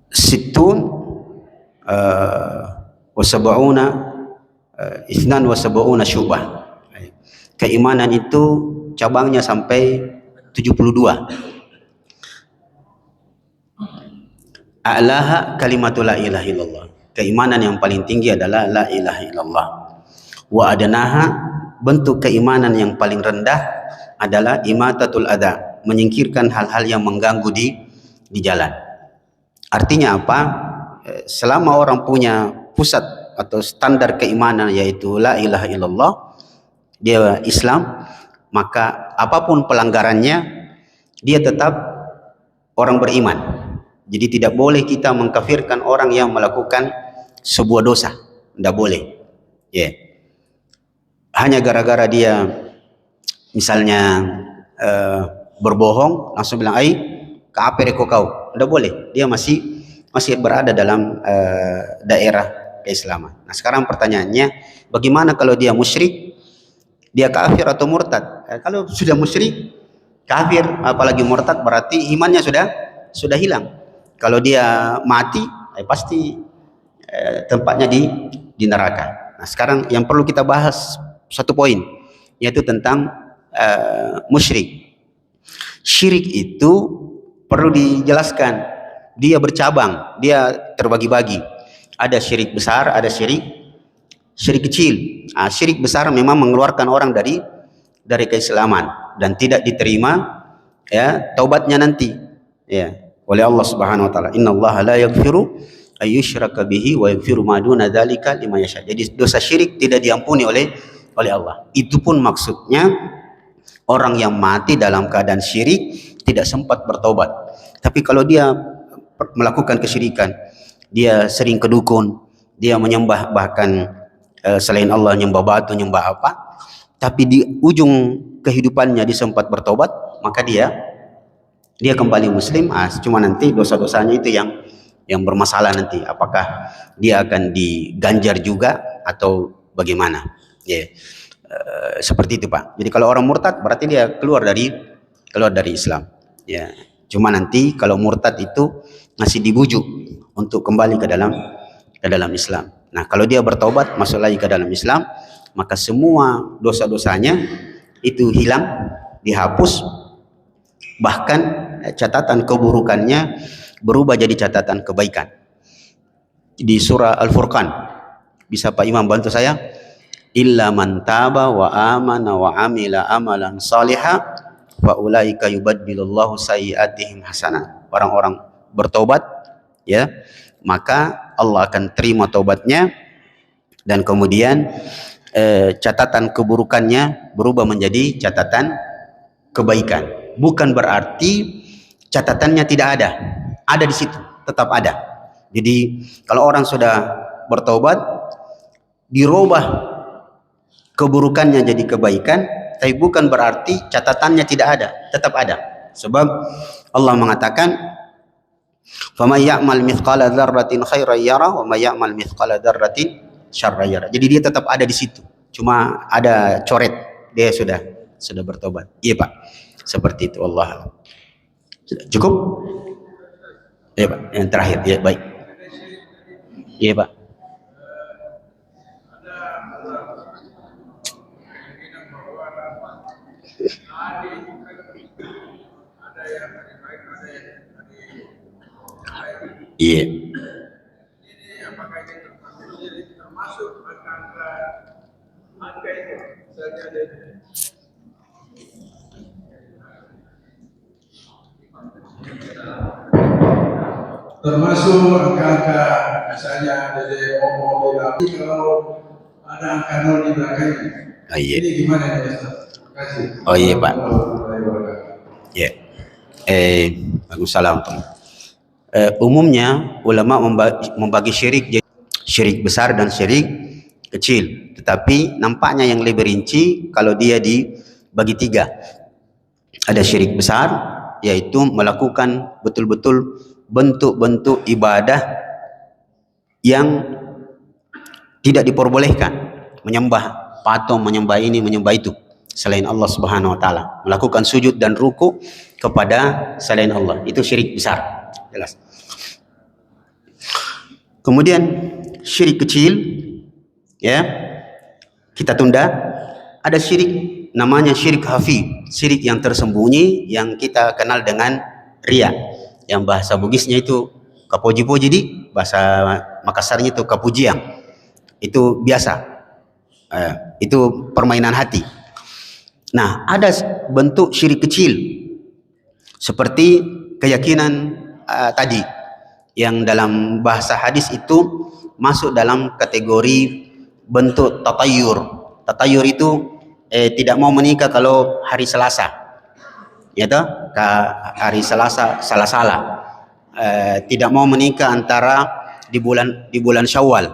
situn wa sab'una isnan wa sab'una syubah. Keimanan itu cabangnya sampai 72. A'laha kalimatul la ilaha illallah. Keimanan yang paling tinggi adalah la ilaha illallah. Wa adanaha, bentuk keimanan yang paling rendah adalah imatatul adha, menyingkirkan hal-hal yang mengganggu di jalan. Artinya apa? Selama orang punya pusat atau standar keimanan yaitu la ilaha illallah, dia Islam, maka apapun pelanggarannya dia tetap orang beriman. Jadi tidak boleh kita mengkafirkan orang yang melakukan sebuah dosa, tidak boleh. Ya. Yeah. Hanya gara-gara dia misalnya berbohong, langsung bilang ai kafir kau, tidak boleh. Dia masih berada dalam daerah keislaman. Nah, sekarang pertanyaannya, bagaimana kalau dia musyrik, dia kafir atau murtad? Kalau sudah musyrik, kafir, apalagi murtad, berarti imannya sudah hilang. Kalau dia mati, pasti tempatnya di neraka. Nah, sekarang yang perlu kita bahas satu poin, yaitu tentang musyrik. Syirik itu perlu dijelaskan. Dia bercabang, dia terbagi-bagi. Ada syirik besar, ada syirik kecil. Syirik besar memang mengeluarkan orang dari keislaman dan tidak diterima ya taubatnya nanti ya oleh Allah Subhanahu wa taala. Innallaha la yaghfiru ayyushraka bihi wa yaghfiru ma duna dzalika liman yasha. Jadi dosa syirik tidak diampuni oleh Allah. Itu pun maksudnya orang yang mati dalam keadaan syirik tidak sempat bertobat. Tapi kalau dia melakukan kesyirikan, dia sering ke dukun, dia menyembah bahkan selain Allah, nyembah batu, nyembah apa, tapi di ujung kehidupannya dia sempat bertobat, maka dia kembali muslim. Cuma nanti dosa-dosanya itu yang bermasalah nanti, apakah dia akan diganjar juga atau bagaimana ya. Seperti itu Pak. Jadi kalau orang murtad berarti dia keluar dari Islam ya. Cuma nanti kalau murtad itu masih dibujuk untuk kembali ke dalam Islam. Nah, kalau dia bertobat masuk lagi ke dalam Islam, maka semua dosa-dosanya itu hilang, dihapus, bahkan catatan keburukannya berubah jadi catatan kebaikan. Di surah Al-Furqan, bisa Pak Imam bantu saya? Illa man taba wa amana wa amila amalan salihah fa ulaika yubaddilullahu sayyi'atihim hasanah. Orang-orang bertobat ya, maka Allah akan terima taubatnya dan kemudian catatan keburukannya berubah menjadi catatan kebaikan. Bukan berarti catatannya tidak ada di situ, tetap ada. Jadi kalau orang sudah bertobat, dirubah keburukannya jadi kebaikan, tapi bukan berarti catatannya tidak ada, tetap ada. Sebab Allah mengatakan, "Faman ya'mal mithqala dzarratin khairan yarah wa may ya'mal mithqala dzarratin syarran yarah." Jadi dia tetap ada di situ. Cuma ada coret, dia sudah bertobat. Iya Pak. Seperti itu. Allah. Cukup? Iya Pak. Yang terakhir, ya baik. Iya Pak. Iya. Apakah ini termasuk angka itu? Misalnya ada termasuk angka-angka misalnya dari mobil api kalau ada angka 0 di belakangnya. Oh, iya. Ini gimana ya Ustaz? Terima kasih. Oh, iya, Pak. Warahmatullahi wabarakatuh. Ya. Waalaikumsalam. Umumnya ulama membagi syirik jadi syirik besar dan syirik kecil. Tetapi nampaknya yang lebih rinci kalau dia dibagi tiga. Ada syirik besar, yaitu melakukan betul-betul bentuk-bentuk ibadah yang tidak diperbolehkan, menyembah patung, menyembah ini, menyembah itu selain Allah Subhanahu wa taala, melakukan sujud dan ruku kepada selain Allah, itu syirik besar, jelas. Kemudian syirik kecil, ya, kita tunda. Ada syirik namanya syirik khafi, syirik yang tersembunyi yang kita kenal dengan riya, yang bahasa Bugisnya itu kapoji-poji, di bahasa Makassarnya itu kapujiang. Itu biasa, itu permainan hati. Nah, ada bentuk syirik kecil seperti keyakinan tadi yang dalam bahasa hadis itu masuk dalam kategori bentuk tatayur. Tatayur itu tidak mau menikah kalau hari Selasa, ya toh, hari Selasa salah-salah. Tidak mau menikah antara di bulan Syawal,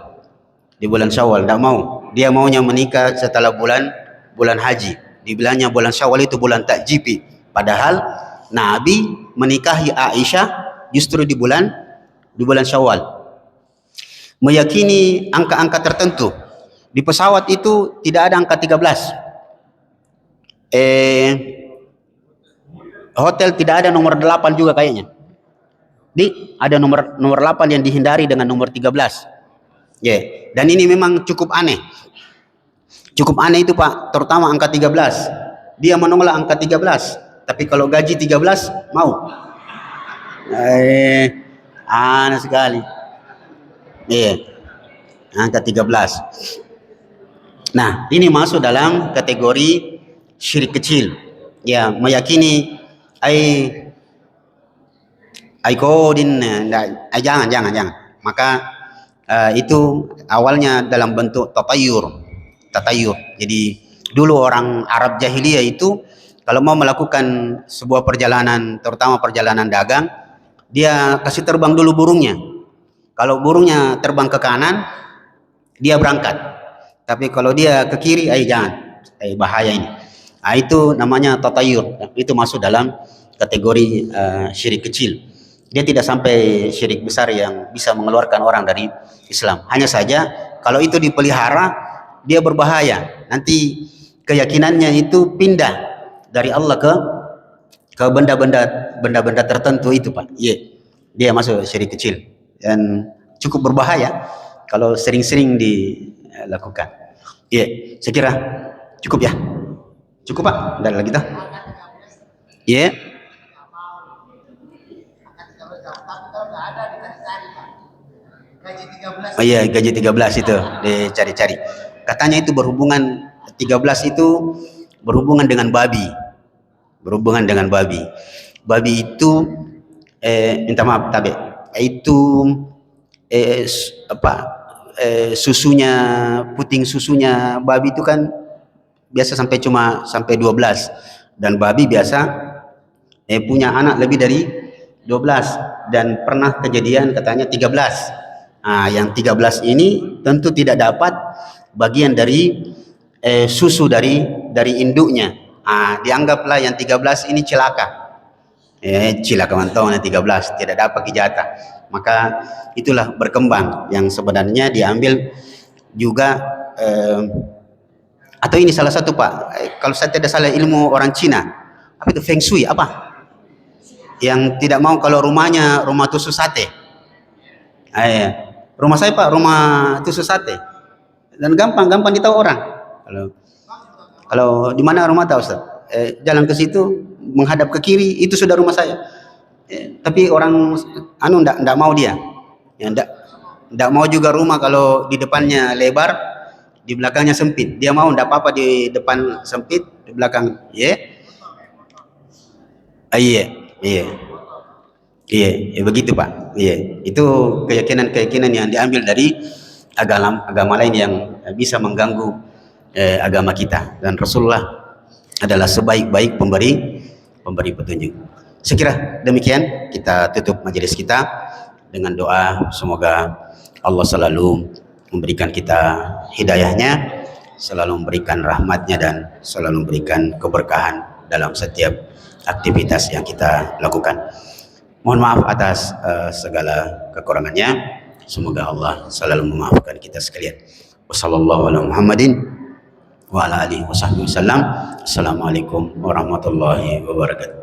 tidak mau. Dia maunya menikah setelah bulan haji. Dibilangnya bulan Syawal itu bulan takjibi, padahal Nabi menikahi Aisyah justru di bulan Syawal. Meyakini angka-angka tertentu. Di pesawat itu tidak ada angka 13. Hotel tidak ada nomor 8 juga kayaknya. Ada nomor 8 yang dihindari dengan nomor 13. Yeah. Dan ini memang cukup aneh. Cukup aneh itu Pak, terutama angka 13. Dia menolak angka 13, tapi kalau gaji 13 mau. Aneh sekali. Iya. Angka 13. Nah, ini masuk dalam kategori syirik kecil. Ya, meyakini jangan. Maka itu awalnya dalam bentuk tatayur. Jadi dulu orang Arab jahiliyah itu kalau mau melakukan sebuah perjalanan, terutama perjalanan dagang, dia kasih terbang dulu burungnya. Kalau burungnya terbang ke kanan, dia berangkat. Tapi kalau dia ke kiri, jangan. Bahaya ini. Itu namanya tatayur. Itu masuk dalam kategori syirik kecil. Dia tidak sampai syirik besar yang bisa mengeluarkan orang dari Islam. Hanya saja kalau itu dipelihara, dia berbahaya. Nanti keyakinannya itu pindah dari Allah ke benda-benda tertentu itu Pak. Iya. Dia masuk syirik kecil dan cukup berbahaya kalau sering-sering dilakukan. Iya, saya kira cukup ya. Cukup Pak, ada lagi dah. Iya. Oh iya, gaji 13 itu dicari-cari. Katanya itu berhubungan 13 itu berhubungan dengan babi. Babi itu minta maaf tabe. Itu susunya, puting susunya babi itu kan biasa sampai 12, dan babi biasa punya anak lebih dari 12, dan pernah kejadian katanya 13. Yang 13 ini tentu tidak dapat bagian dari susu dari induknya. Dianggaplah yang 13 ini celaka. Cilaka mantau 13 tidak dapat kijata. Maka itulah berkembang yang sebenarnya diambil juga atau ini salah satu Pak, kalau saya tidak salah ilmu orang Cina, apa itu Feng Shui apa? Yang tidak mau kalau rumahnya rumah tusuk sate. Rumah saya Pak rumah tusuk sate. Dan gampang ditahu orang. Kalau di mana rumah tahu Ustaz? Jalan ke situ menghadap ke kiri itu sudah rumah saya. Tapi orang enggak mau dia. yang ndak mau juga rumah kalau di depannya lebar, di belakangnya sempit. Dia mau ndak apa-apa di depan sempit, di belakang, ya. Iya, iya. Iya, ya begitu Pak. Iya, itu keyakinan-keyakinan yang diambil dari agama lain yang bisa mengganggu agama kita. Dan Rasulullah adalah sebaik-baik pemberi petunjuk. Sekira demikian kita tutup majelis kita dengan doa semoga Allah selalu memberikan kita hidayahnya, selalu memberikan rahmatnya dan selalu memberikan keberkahan dalam setiap aktivitas yang kita lakukan. Mohon maaf atas segala kekurangannya. Semoga Allah selalu memaafkan kita sekalian. Wassalamualaikum warahmatullahi wabarakatuh.